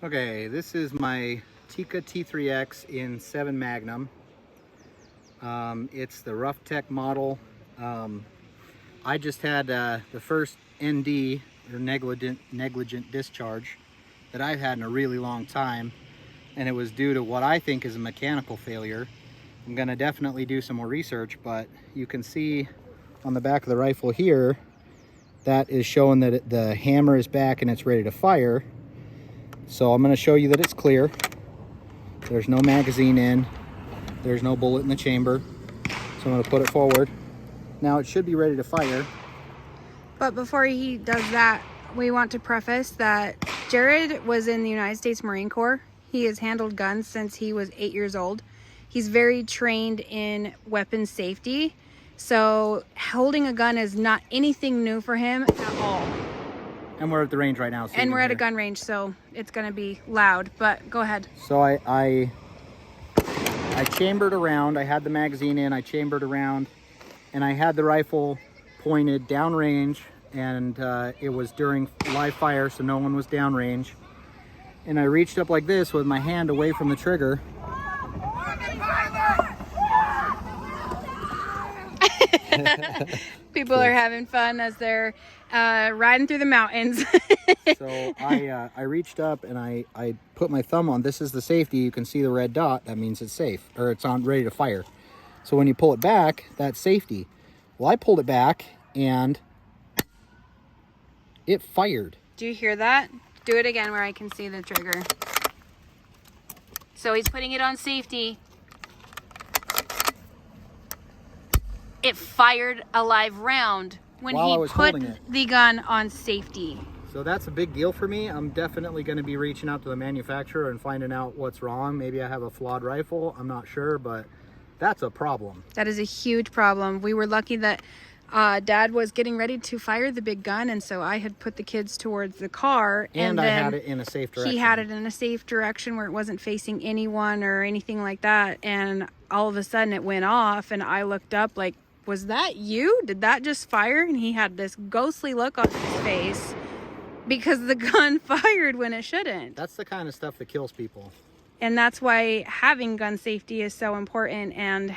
Okay, this is my Tikka T3X in 7 Magnum. It's the Rough Tech model. I just had the first ND, or negligent discharge, that I've had in a really long time, and it was due to what I think is a mechanical failure. I'm gonna definitely do some more research, but you can see on the back of the rifle here, that is showing that the hammer is back and it's ready to fire. So I'm going to show you that it's clear. There's no magazine in. There's no bullet in the chamber. So I'm going to put it forward. Now it should be ready to fire. But before he does that, we want to preface that Jared was in the United States Marine Corps. He has handled guns since he was 8 years old. He's very trained in weapons safety. So holding a gun is not anything new for him at all. And we're at the range right now. So and we're at a gun range, so it's going to be loud, but go ahead. So I chambered around. I had the magazine in. I chambered around, and I had the rifle pointed downrange, and it was during live fire, so no one was downrange. And I reached up like this with my hand away from the trigger. People are having fun as they're riding through the mountains. So I reached up and I put my thumb on. This is the safety. You can see the red dot. That means it's safe, or it's on ready to fire. So when you pull it back, that's safety. Well, I pulled it back and it fired. Do you hear that? Do it again where I can see the trigger. So he's putting it on safety. It fired a live round when he put the gun on safety. So that's a big deal for me. I'm definitely going to be reaching out to the manufacturer and finding out what's wrong. Maybe I have a flawed rifle. I'm not sure, but that's a problem. That is a huge problem. We were lucky that Dad was getting ready to fire the big gun, and so I had put the kids towards the car. And I had it in a safe direction. He had it in a safe direction where it wasn't facing anyone or anything like that. And all of a sudden it went off, and I looked up like, was that you? Did that just fire? And he had this ghostly look on his face because the gun fired when it shouldn't. That's the kind of stuff that kills people. And that's why having gun safety is so important, and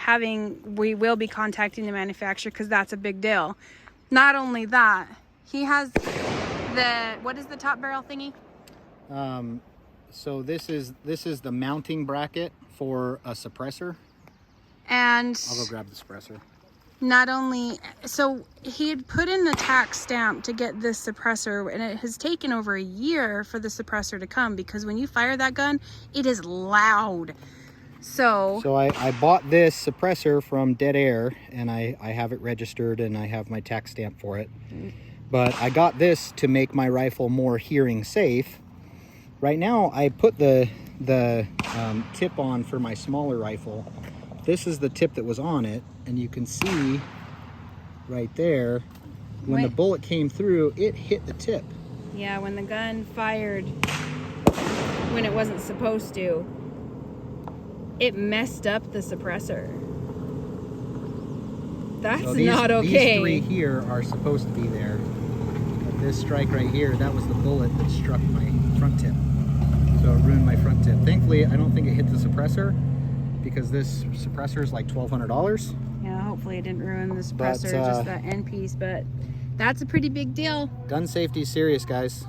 we will be contacting the manufacturer because that's a big deal. Not only that, he has what is the top barrel thingy? So this is the mounting bracket for a suppressor. And I'll go grab the suppressor. Not only, so he had put in the tax stamp to get this suppressor, and it has taken over a year for the suppressor to come because when you fire that gun, it is loud. So I bought this suppressor from Dead Air, and I have it registered and I have my tax stamp for it. But I got this to make my rifle more hearing safe. Right now I put the tip on for my smaller rifle. This is the tip that was on it, and you can see right there when the bullet came through, it hit the tip. Yeah, when the gun fired when it wasn't supposed to, it messed up the suppressor. That's not okay. These three here are supposed to be there. But this strike right here, that was the bullet that struck my front tip. So it ruined my front tip. Thankfully, I don't think it hit the suppressor, because this suppressor is like $1,200. Yeah, hopefully it didn't ruin the suppressor, just that end piece, but that's a pretty big deal. Gun safety is serious, guys.